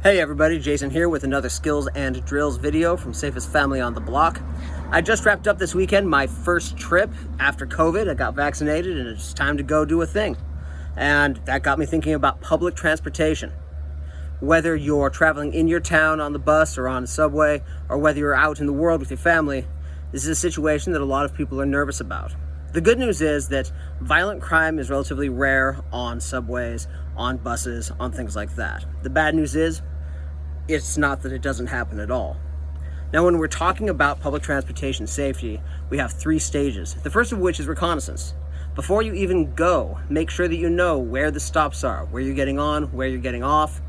Hey everybody, Jason here with another skills and drills video from Safest Family on the Block. I just wrapped up this weekend my first trip after COVID. I got vaccinated and it's time to go do a thing. And that got me thinking about public transportation. Whether you're traveling in your town on the bus or on a subway, or whether you're out in the world with your family, this is a situation that a lot of people are nervous about. The good news is that violent crime is relatively rare on subways, on buses, on things like that. The bad news is, it's not that it doesn't happen at all. Now, when we're talking about public transportation safety, we have three stages. The first of which is reconnaissance. Before you even go, make sure that you know where the stops are, where you're getting on, where you're getting off,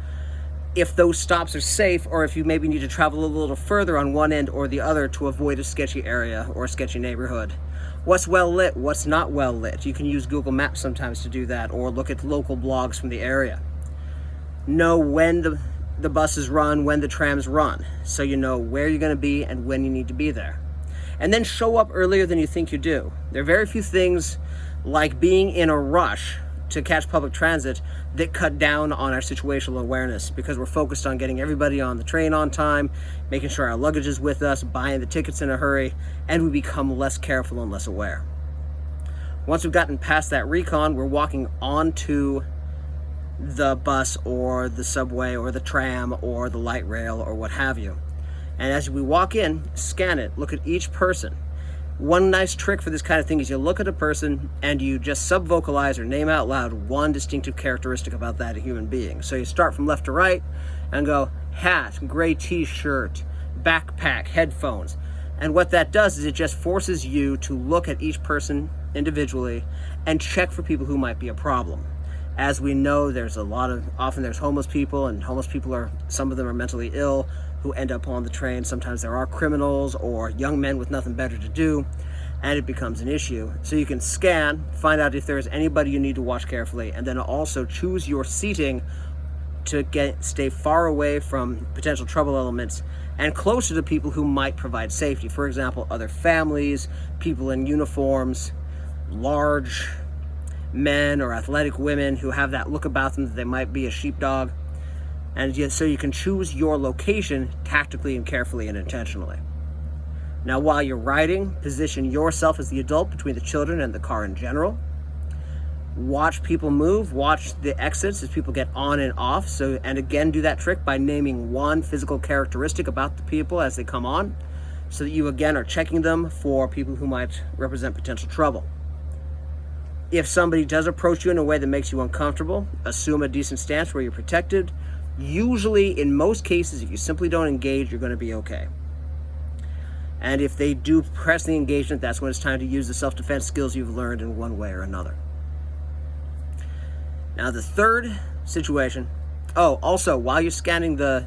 if those stops are safe, or if you maybe need to travel a little further on one end or the other to avoid a sketchy area or a sketchy neighborhood. What's well lit, what's not well lit. You can use Google Maps sometimes to do that, or look at local blogs from the area. Know when the buses run, when the trams run, so you know where you're going to be and when you need to be there. And then show up earlier than you think you do. There are very few things like being in a rush to catch public transit that cut down on our situational awareness, because we're focused on getting everybody on the train on time, making sure our luggage is with us, buying the tickets in a hurry, and we become less careful and less aware. Once we've gotten past that recon, we're walking onto the bus or the subway or the tram or the light rail or what have you. And as we walk in, scan it, look at each person. One nice trick for this kind of thing is you look at a person and you just sub-vocalize or name out loud one distinctive characteristic about that human being. So you start from left to right and go hat, gray t-shirt, backpack, headphones. And what that does is it just forces you to look at each person individually and check for people who might be a problem. As we know, often there's homeless people, and homeless people some of them are mentally ill who end up on the train. Sometimes there are criminals or young men with nothing better to do, and it becomes an issue. So you can scan, find out if there's anybody you need to watch carefully, and then also choose your seating to stay far away from potential trouble elements and closer to people who might provide safety. For example, other families, people in uniforms, large men or athletic women who have that look about them that they might be a sheepdog. And so you can choose your location tactically and carefully and intentionally. Now, while you're riding, position yourself as the adult between the children and the car in general. Watch people move, watch the exits as people get on and off. And again, do that trick by naming one physical characteristic about the people as they come on, so that you again are checking them for people who might represent potential trouble. If somebody does approach you in a way that makes you uncomfortable, assume a decent stance where you're protected. Usually, in most cases, if you simply don't engage, you're going to be okay. And if they do press the engagement, that's when it's time to use the self-defense skills you've learned in one way or another. Now, the third situation, also, while you're scanning the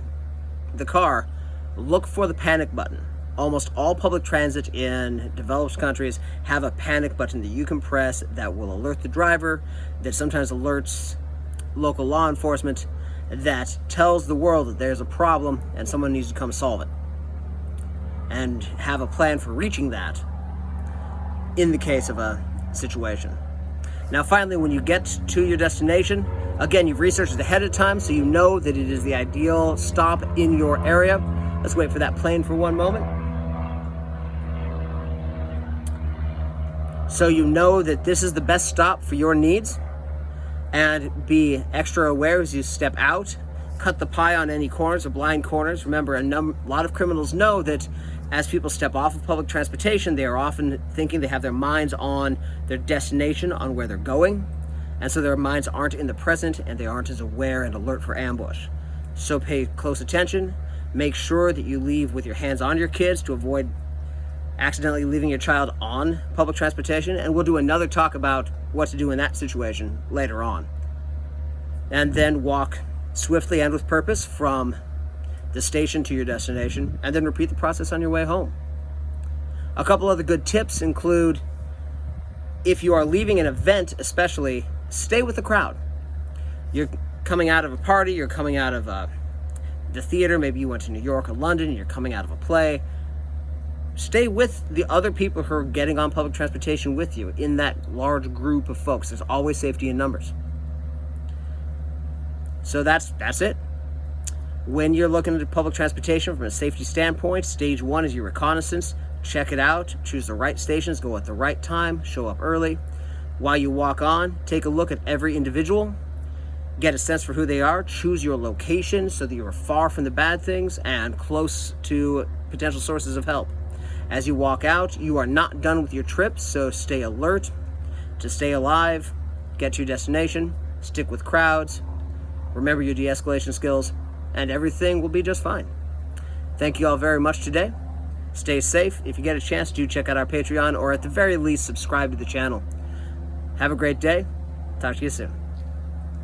car, look for the panic button. Almost all public transit in developed countries have a panic button that you can press that will alert the driver, that sometimes alerts local law enforcement, that tells the world that there's a problem and someone needs to come solve it. And have a plan for reaching that in the case of a situation. Now, finally, when you get to your destination, again, you've researched it ahead of time, so you know that it is the ideal stop in your area. Let's wait for that plane for one moment. So you know that this is the best stop for your needs, and be extra aware as you step out. Cut the pie on any corners or blind corners. Remember, a lot of criminals know that as people step off of public transportation, they are often thinking they have their minds on their destination, on where they're going, and so their minds aren't in the present and they aren't as aware and alert for ambush. So pay close attention. Make sure that you leave with your hands on your kids to avoid accidentally leaving your child on public transportation, and we'll do another talk about what to do in that situation later on. And then walk swiftly and with purpose from the station to your destination, and then repeat the process on your way home. A couple other good tips include, if you are leaving an event especially, stay with the crowd. You're coming out of a party, you're coming out of the theater, maybe you went to New York or London, you're coming out of a play. Stay with the other people who are getting on public transportation with you in that large group of folks. There's always safety in numbers. So that's it. When you're looking at public transportation from a safety standpoint, stage 1 is your reconnaissance. Check it out, choose the right stations, go at the right time, show up early. While you walk on, take a look at every individual, get a sense for who they are, choose your location so that you are far from the bad things and close to potential sources of help. As you walk out, you are not done with your trip, so stay alert to stay alive, get to your destination, stick with crowds, remember your de-escalation skills, and everything will be just fine. Thank you all very much today. Stay safe. If you get a chance, do check out our Patreon, or at the very least, subscribe to the channel. Have a great day. Talk to you soon.